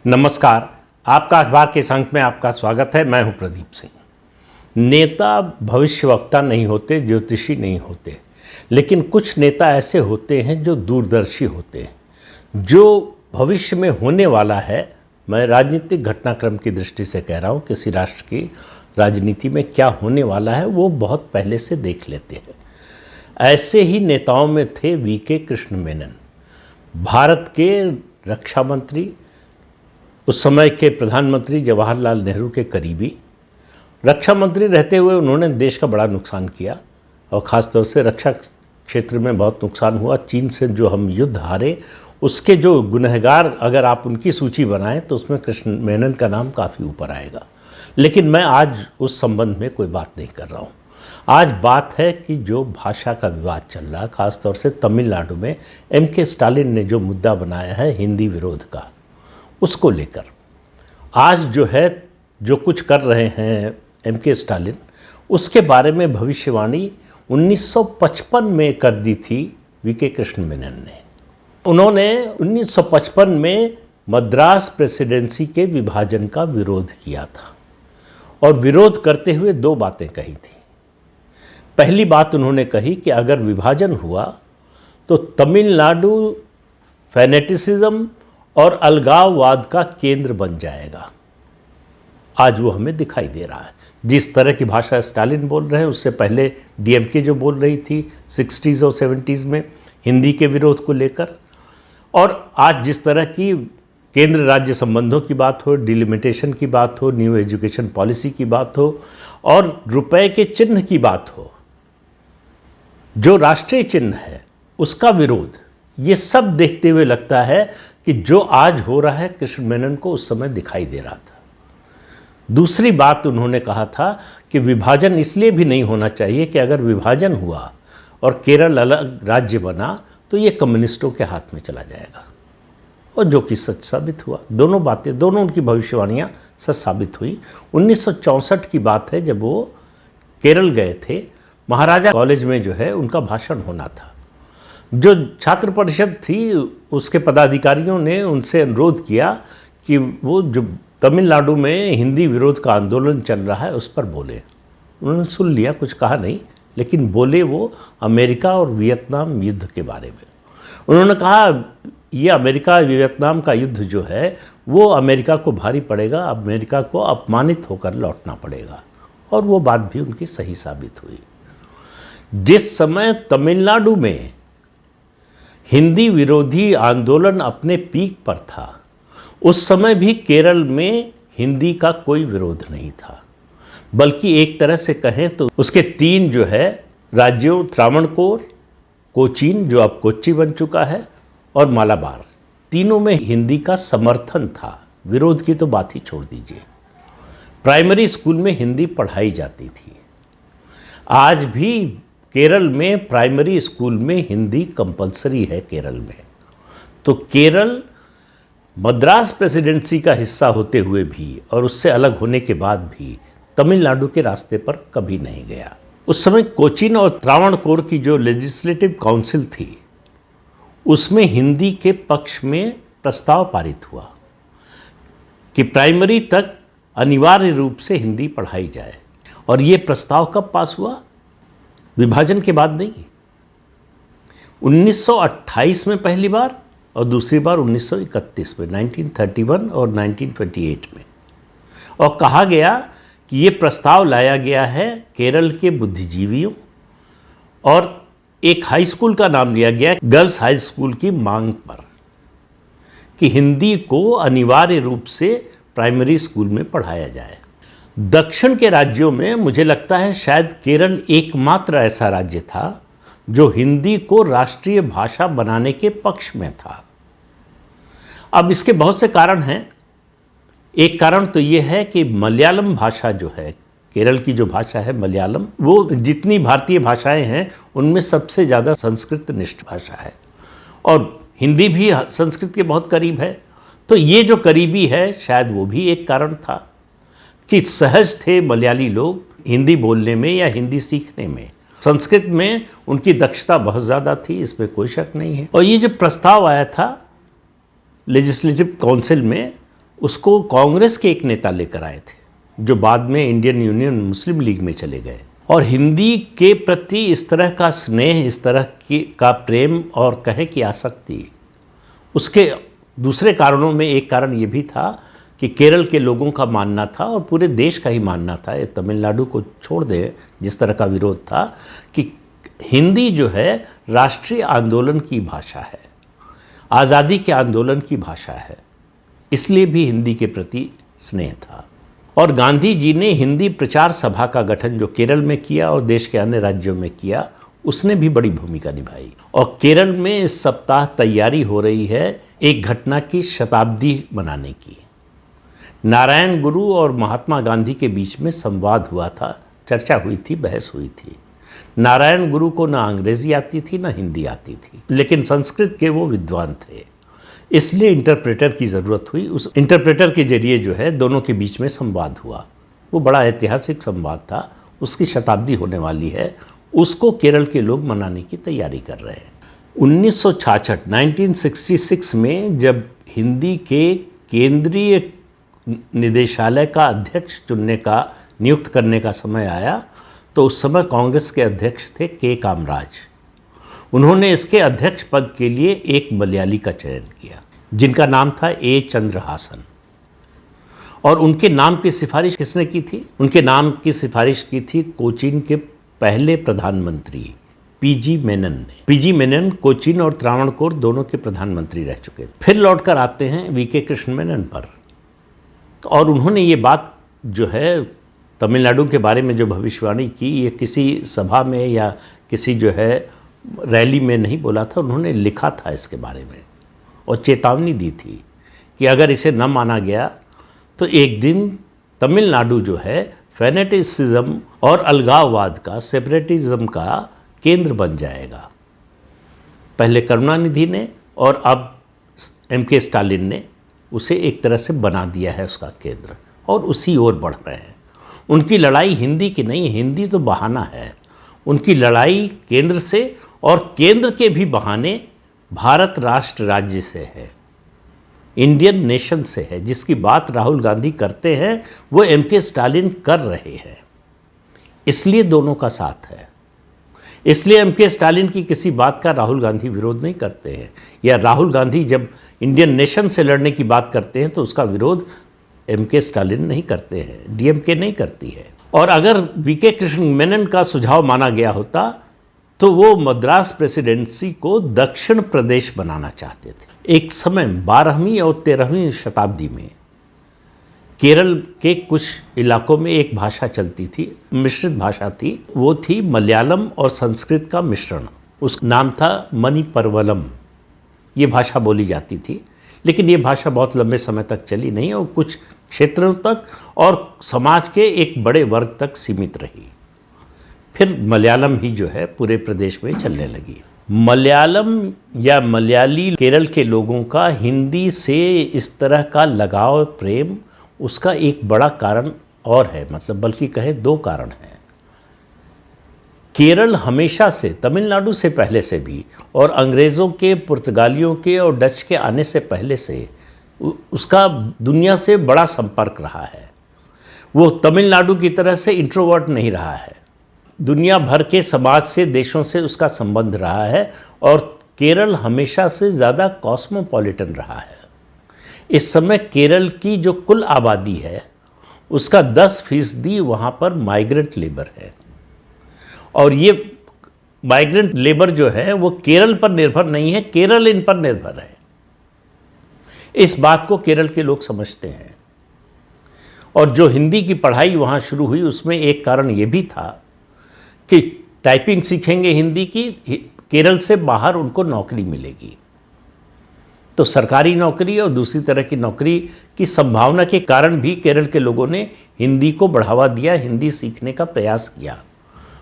नमस्कार। आपका अखबार के इस अंक में आपका स्वागत है। मैं हूं प्रदीप सिंह। नेता भविष्यवक्ता नहीं होते, ज्योतिषी नहीं होते, लेकिन कुछ नेता ऐसे होते हैं जो दूरदर्शी होते हैं, जो भविष्य में होने वाला है। मैं राजनीतिक घटनाक्रम की दृष्टि से कह रहा हूं, किसी राष्ट्र की राजनीति में क्या होने वाला है वो बहुत पहले से देख लेते हैं। ऐसे ही नेताओं में थे वीके कृष्ण मेनन, भारत के रक्षा मंत्री, उस समय के प्रधानमंत्री जवाहरलाल नेहरू के करीबी। रक्षा मंत्री रहते हुए उन्होंने देश का बड़ा नुकसान किया और ख़ास तौर से रक्षा क्षेत्र में बहुत नुकसान हुआ। चीन से जो हम युद्ध हारे, उसके जो गुनहगार अगर आप उनकी सूची बनाएं तो उसमें कृष्ण मेनन का नाम काफ़ी ऊपर आएगा। लेकिन मैं आज उस संबंध में कोई बात नहीं कर रहा हूँ। आज बात है कि जो भाषा का विवाद चल रहा, ख़ास तौर से तमिलनाडु में M.K. स्टालिन ने जो मुद्दा बनाया है हिंदी विरोध का, उसको लेकर आज जो कुछ कर रहे हैं M.K. स्टालिन, उसके बारे में भविष्यवाणी 1955 में कर दी थी वीके कृष्ण मेनन ने। उन्होंने 1955 में मद्रास प्रेसिडेंसी के विभाजन का विरोध किया था और विरोध करते हुए दो बातें कही थी। पहली बात उन्होंने कही कि अगर विभाजन हुआ तो तमिलनाडु फैनेटिसिज्म और अलगाववाद का केंद्र बन जाएगा। आज वो हमें दिखाई दे रहा है। जिस तरह की भाषा स्टालिन बोल रहे हैं, उससे पहले DMK जो बोल रही थी 60s और 70s में हिंदी के विरोध को लेकर, और आज जिस तरह की केंद्र राज्य संबंधों की बात हो, डिलिमिटेशन की बात हो, न्यू एजुकेशन पॉलिसी की बात हो और रुपए के चिन्ह की बात हो, जो राष्ट्रीय चिन्ह है उसका विरोध, ये सब देखते हुए लगता है कि जो आज हो रहा है कृष्ण मेनन को उस समय दिखाई दे रहा था। दूसरी बात उन्होंने कहा था कि विभाजन इसलिए भी नहीं होना चाहिए कि अगर विभाजन हुआ और केरल अलग राज्य बना तो ये कम्युनिस्टों के हाथ में चला जाएगा, और जो कि सच साबित हुआ। दोनों बातें, दोनों उनकी भविष्यवाणियां सच साबित हुई। 1964 की बात है, जब वो केरल गए थे, महाराजा कॉलेज में जो है उनका भाषण होना था। जो छात्र परिषद थी उसके पदाधिकारियों ने उनसे अनुरोध किया कि वो जो तमिलनाडु में हिंदी विरोध का आंदोलन चल रहा है उस पर बोले। उन्होंने सुन लिया, कुछ कहा नहीं, लेकिन बोले वो अमेरिका और वियतनाम युद्ध के बारे में। उन्होंने कहा ये अमेरिका वियतनाम का युद्ध जो है वो अमेरिका को भारी पड़ेगा, अमेरिका को अपमानित होकर लौटना पड़ेगा, और वो बात भी उनकी सही साबित हुई। जिस समय तमिलनाडु में हिंदी विरोधी आंदोलन अपने पीक पर था, उस समय भी केरल में हिंदी का कोई विरोध नहीं था, बल्कि एक तरह से कहें तो उसके तीन जो है राज्यों, त्रावणकोर, कोचीन जो अब कोच्चि बन चुका है, और मालाबार, तीनों में हिंदी का समर्थन था। विरोध की तो बात ही छोड़ दीजिए। प्राइमरी स्कूल में हिंदी पढ़ाई जाती थी। आज भी केरल में प्राइमरी स्कूल में हिंदी कंपलसरी है केरल में। तो केरल मद्रास प्रेसिडेंसी का हिस्सा होते हुए भी और उससे अलग होने के बाद भी तमिलनाडु के रास्ते पर कभी नहीं गया। उस समय कोचीन और त्रावणकोर की जो लेजिस्लेटिव काउंसिल थी, उसमें हिंदी के पक्ष में प्रस्ताव पारित हुआ कि प्राइमरी तक अनिवार्य रूप से हिंदी पढ़ाई जाए। और ये प्रस्ताव कब पास हुआ? विभाजन के बाद नहीं, 1928 में पहली बार और दूसरी बार 1931 में, 1931 और 1928 में। और कहा गया कि ये प्रस्ताव लाया गया है केरल के बुद्धिजीवियों, और एक हाई स्कूल का नाम लिया गया गर्ल्स हाई स्कूल की मांग पर, कि हिंदी को अनिवार्य रूप से प्राइमरी स्कूल में पढ़ाया जाए। दक्षिण के राज्यों में मुझे लगता है शायद केरल एकमात्र ऐसा राज्य था जो हिंदी को राष्ट्रीय भाषा बनाने के पक्ष में था। अब इसके बहुत से कारण हैं। एक कारण तो ये है कि मलयालम भाषा जो है, केरल की जो भाषा है मलयालम, वो जितनी भारतीय भाषाएं हैं उनमें सबसे ज़्यादा संस्कृत निष्ठ भाषा है, और हिंदी भी संस्कृत के बहुत करीब है। तो ये जो करीबी है, शायद वो भी एक कारण था कि सहज थे मलयाली लोग हिंदी बोलने में या हिंदी सीखने में। संस्कृत में उनकी दक्षता बहुत ज़्यादा थी, इसमें कोई शक नहीं है। और ये जो प्रस्ताव आया था लेजिस्लेटिव काउंसिल में, उसको कांग्रेस के एक नेता लेकर आए थे जो बाद में इंडियन यूनियन मुस्लिम लीग में चले गए। और हिंदी के प्रति इस तरह का स्नेह, इस तरह का प्रेम और कहें कि आसक्ति, उसके दूसरे कारणों में एक कारण ये भी था कि केरल के लोगों का मानना था और पूरे देश का ही मानना था, ये तमिलनाडु को छोड़ दें जिस तरह का विरोध था, कि हिंदी जो है राष्ट्रीय आंदोलन की भाषा है, आज़ादी के आंदोलन की भाषा है, इसलिए भी हिंदी के प्रति स्नेह था। और गांधी जी ने हिंदी प्रचार सभा का गठन जो केरल में किया और देश के अन्य राज्यों में किया, उसने भी बड़ी भूमिका निभाई। और केरल में इस सप्ताह तैयारी हो रही है एक घटना की शताब्दी मनाने की। नारायण गुरु और महात्मा गांधी के बीच में संवाद हुआ था, चर्चा हुई थी, बहस हुई थी। नारायण गुरु को ना अंग्रेजी आती थी ना हिंदी आती थी, लेकिन संस्कृत के वो विद्वान थे, इसलिए इंटरप्रेटर की ज़रूरत हुई। उस इंटरप्रेटर के जरिए जो है दोनों के बीच में संवाद हुआ। वो बड़ा ऐतिहासिक संवाद था, उसकी शताब्दी होने वाली है, उसको केरल के लोग मनाने की तैयारी कर रहे हैं। 1966 में जब हिंदी के केंद्रीय निदेशालय का अध्यक्ष चुनने का, नियुक्त करने का समय आया, तो उस समय कांग्रेस के अध्यक्ष थे के कामराज। उन्होंने इसके अध्यक्ष पद के लिए एक मलयाली का चयन किया जिनका नाम था ए चंद्रहासन। और उनके नाम की सिफारिश किसने की थी? उनके नाम की सिफारिश की थी कोचीन के पहले प्रधानमंत्री पीजी मेनन ने। पीजी मेनन कोचीन और त्रावणकोर दोनों के प्रधानमंत्री रह चुके थे। फिर लौटकर आते हैं वीके कृष्ण मेनन पर, और उन्होंने ये बात जो है तमिलनाडु के बारे में जो भविष्यवाणी की, ये किसी सभा में या किसी जो है रैली में नहीं बोला था, उन्होंने लिखा था इसके बारे में और चेतावनी दी थी कि अगर इसे न माना गया तो एक दिन तमिलनाडु जो है फेनेटिसिज्म और अलगाववाद का, सेपरेटिज्म का केंद्र बन जाएगा। पहले करुणानिधि ने और अब एमके स्टालिन ने उसे एक तरह से बना दिया है उसका केंद्र, और उसी ओर बढ़ रहे हैं। उनकी लड़ाई हिंदी की नहीं है, हिंदी तो बहाना है। उनकी लड़ाई केंद्र से, और केंद्र के भी बहाने भारत राष्ट्र राज्य से है, इंडियन नेशन से है। जिसकी बात राहुल गांधी करते हैं वो एमके स्टालिन कर रहे हैं, इसलिए दोनों का साथ है। इसलिए एमके स्टालिन की किसी बात का राहुल गांधी विरोध नहीं करते हैं, या राहुल गांधी जब इंडियन नेशन से लड़ने की बात करते हैं तो उसका विरोध एमके स्टालिन नहीं करते हैं, डीएमके नहीं करती है। और अगर वीके कृष्ण मेनन का सुझाव माना गया होता तो वो मद्रास प्रेसिडेंसी को दक्षिण प्रदेश बनाना चाहते थे। एक समय 12वीं और 13वीं शताब्दी में केरल के कुछ इलाकों में एक भाषा चलती थी, मिश्रित भाषा थी, वो थी मलयालम और संस्कृत का मिश्रण। उसका नाम था मणिपर्वलम। ये भाषा बोली जाती थी, लेकिन ये भाषा बहुत लंबे समय तक चली नहीं और कुछ क्षेत्रों तक और समाज के एक बड़े वर्ग तक सीमित रही। फिर मलयालम ही जो है पूरे प्रदेश में चलने लगी। मलयालम या मलयाली केरल के लोगों का हिंदी से इस तरह का लगाव, प्रेम, उसका एक बड़ा कारण और है, मतलब बल्कि कहें दो कारण हैं। केरल हमेशा से, तमिलनाडु से पहले से भी, और अंग्रेज़ों के, पुर्तगालियों के और डच के आने से पहले से उसका दुनिया से बड़ा संपर्क रहा है। वो तमिलनाडु की तरह से इंट्रोवर्ट नहीं रहा है। दुनिया भर के समाज से, देशों से उसका संबंध रहा है, और केरल हमेशा से ज़्यादा कॉस्मोपॉलिटन रहा है। इस समय केरल की जो कुल आबादी है उसका 10% वहाँ पर माइग्रेंट लेबर है, और ये माइग्रेंट लेबर जो है वो केरल पर निर्भर नहीं है, केरल इन पर निर्भर है। इस बात को केरल के लोग समझते हैं। और जो हिंदी की पढ़ाई वहाँ शुरू हुई उसमें एक कारण ये भी था कि टाइपिंग सीखेंगे हिंदी की, केरल से बाहर उनको नौकरी मिलेगी। तो सरकारी नौकरी और दूसरी तरह की नौकरी की संभावना के कारण भी केरल के लोगों ने हिंदी को बढ़ावा दिया, हिंदी सीखने का प्रयास किया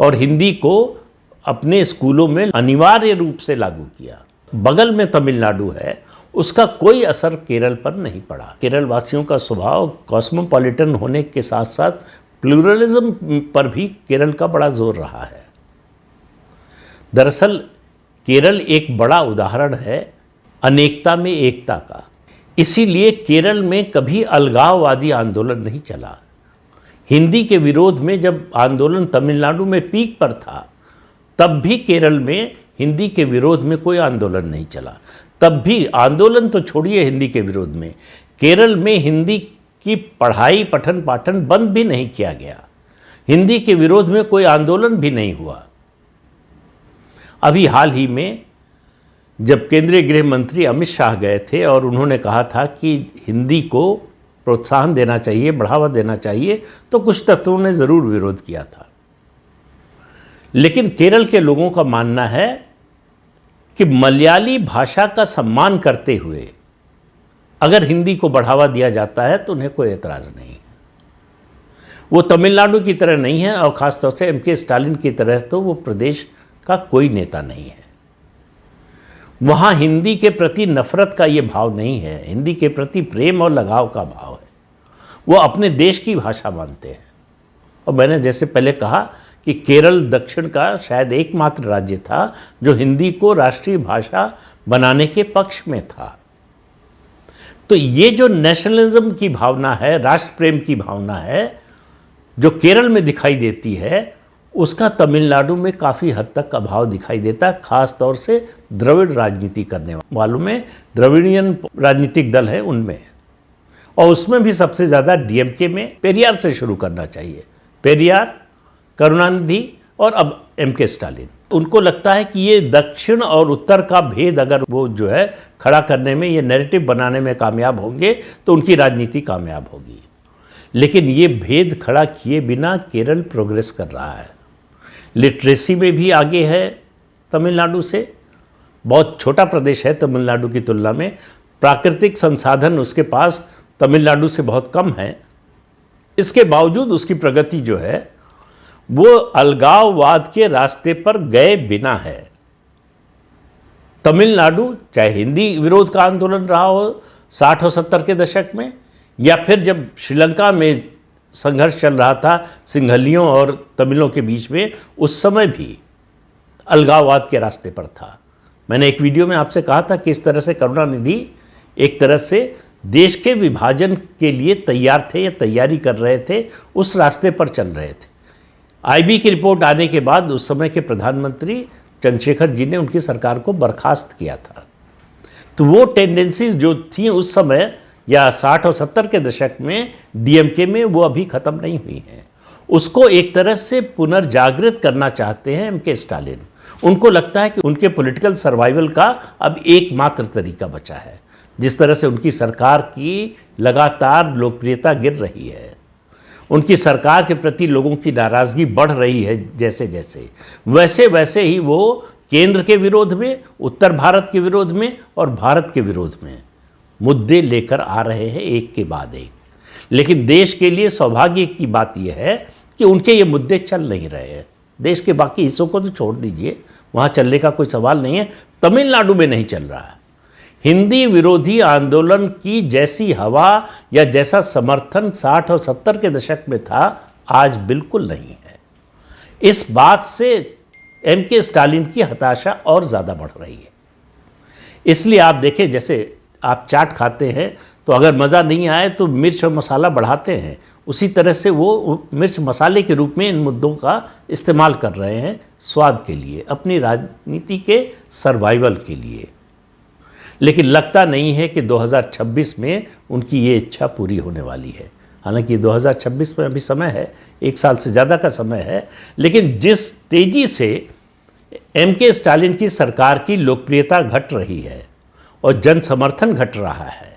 और हिंदी को अपने स्कूलों में अनिवार्य रूप से लागू किया। बगल में तमिलनाडु है, उसका कोई असर केरल पर नहीं पड़ा। केरल वासियों का स्वभाव कॉस्मोपॉलिटन होने के साथ साथ प्लूरलिज्म पर भी केरल का बड़ा जोर रहा है। दरअसल केरल एक बड़ा उदाहरण है अनेकता में एकता का। इसीलिए केरल में कभी अलगाववादी आंदोलन नहीं चला। हिंदी के विरोध में जब आंदोलन तमिलनाडु में पीक पर था, तब भी केरल में हिंदी के विरोध में कोई आंदोलन नहीं चला। तब भी आंदोलन तो छोड़िए, हिंदी के विरोध में केरल में हिंदी की पढ़ाई पठन पाठन बंद भी नहीं किया गया। हिंदी के विरोध में कोई आंदोलन भी नहीं हुआ। अभी हाल ही में जब केंद्रीय गृह मंत्री अमित शाह गए थे और उन्होंने कहा था कि हिंदी को प्रोत्साहन देना चाहिए, बढ़ावा देना चाहिए, तो कुछ तत्वों ने ज़रूर विरोध किया था। लेकिन केरल के लोगों का मानना है कि मलयाली भाषा का सम्मान करते हुए अगर हिंदी को बढ़ावा दिया जाता है तो उन्हें कोई एतराज़ नहीं है। वो तमिलनाडु की तरह नहीं है और ख़ासतौर से एमके स्टालिन की तरह तो वो प्रदेश का कोई नेता नहीं है। वहाँ हिंदी के प्रति नफ़रत का ये भाव नहीं है, हिंदी के प्रति प्रेम और लगाव का भाव है। वो अपने देश की भाषा मानते हैं। और मैंने जैसे पहले कहा कि केरल दक्षिण का शायद एकमात्र राज्य था जो हिंदी को राष्ट्रीय भाषा बनाने के पक्ष में था। तो ये जो नेशनलिज्म की भावना है, राष्ट्र प्रेम की भावना है, जो केरल में दिखाई देती है, उसका तमिलनाडु में काफ़ी हद तक अभाव दिखाई देता है। ख़ास तौर से द्रविड़ राजनीति करने वालों में, द्रविडियन राजनीतिक दल है उनमें, और उसमें भी सबसे ज़्यादा डीएमके में। पेरियार से शुरू करना चाहिए, पेरियार, करुणानिधि और अब एमके स्टालिन। उनको लगता है कि ये दक्षिण और उत्तर का भेद अगर वो जो है खड़ा करने में, ये नैरेटिव बनाने में कामयाब होंगे तो उनकी राजनीति कामयाब होगी। लेकिन ये भेद खड़ा किए बिना केरल प्रोग्रेस कर रहा है। लिटरेसी में भी आगे है तमिलनाडु से, बहुत छोटा प्रदेश है तमिलनाडु की तुलना में। प्राकृतिक संसाधन उसके पास तमिलनाडु से बहुत कम है। इसके बावजूद उसकी प्रगति जो है वो अलगाववाद के रास्ते पर गए बिना है। तमिलनाडु चाहे हिंदी विरोध का आंदोलन रहा हो 60 और 70 के दशक में, या फिर जब श्रीलंका में संघर्ष चल रहा था सिंहलियों और तमिलों के बीच में, उस समय भी अलगाववाद के रास्ते पर था। मैंने एक वीडियो में आपसे कहा था कि इस तरह से करुणानिधि एक तरह से देश के विभाजन के लिए तैयार थे या तैयारी कर रहे थे, उस रास्ते पर चल रहे थे। आईबी की रिपोर्ट आने के बाद उस समय के प्रधानमंत्री चंद्रशेखर जी ने उनकी सरकार को बर्खास्त किया था। तो वो टेंडेंसीज जो थी उस समय या 60 और 70 के दशक में डीएमके में, वो अभी ख़त्म नहीं हुई हैं। उसको एक तरह से पुनर्जागृत करना चाहते हैं एमके स्टालिन। उनको लगता है कि उनके पॉलिटिकल सर्वाइवल का अब एकमात्र तरीका बचा है। जिस तरह से उनकी सरकार की लगातार लोकप्रियता गिर रही है, उनकी सरकार के प्रति लोगों की नाराज़गी बढ़ रही है जैसे जैसे, वैसे वैसे ही वो केंद्र के विरोध में, उत्तर भारत के विरोध में और भारत के विरोध में मुद्दे लेकर आ रहे हैं एक के बाद एक। लेकिन देश के लिए सौभाग्य की बात यह है कि उनके ये मुद्दे चल नहीं रहे हैं। देश के बाकी हिस्सों को तो छोड़ दीजिए, वहाँ चलने का कोई सवाल नहीं है। तमिलनाडु में नहीं चल रहा है। हिंदी विरोधी आंदोलन की जैसी हवा या जैसा समर्थन 60 और 70 के दशक में था, आज बिल्कुल नहीं है। इस बात से एमके स्टालिन की हताशा और ज़्यादा बढ़ रही है। इसलिए आप देखें, जैसे आप चाट खाते हैं तो अगर मज़ा नहीं आए तो मिर्च और मसाला बढ़ाते हैं, उसी तरह से वो मिर्च मसाले के रूप में इन मुद्दों का इस्तेमाल कर रहे हैं स्वाद के लिए, अपनी राजनीति के सर्वाइवल के लिए। लेकिन लगता नहीं है कि 2026 में उनकी ये इच्छा पूरी होने वाली है। हालांकि 2026 में अभी समय है, 1 साल से ज़्यादा का समय है। लेकिन जिस तेज़ी से एमके स्टालिन की सरकार की लोकप्रियता घट रही है और जन समर्थन घट रहा है,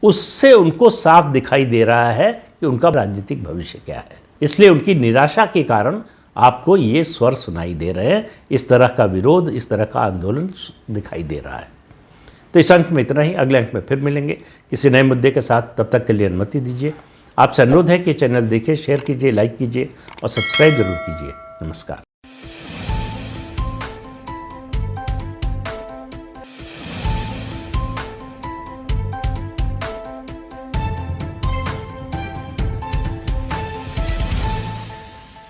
उससे उनको साफ दिखाई दे रहा है कि उनका राजनीतिक भविष्य क्या है। इसलिए उनकी निराशा के कारण आपको ये स्वर सुनाई दे रहे हैं, इस तरह का विरोध, इस तरह का आंदोलन दिखाई दे रहा है। तो इस अंक में इतना ही। अगले अंक में फिर मिलेंगे किसी नए मुद्दे के साथ। तब तक के लिए अनुमति दीजिए। आपसे अनुरोध है कि चैनल देखिए, शेयर कीजिए, लाइक कीजिए और सब्सक्राइब जरूर कीजिए। नमस्कार।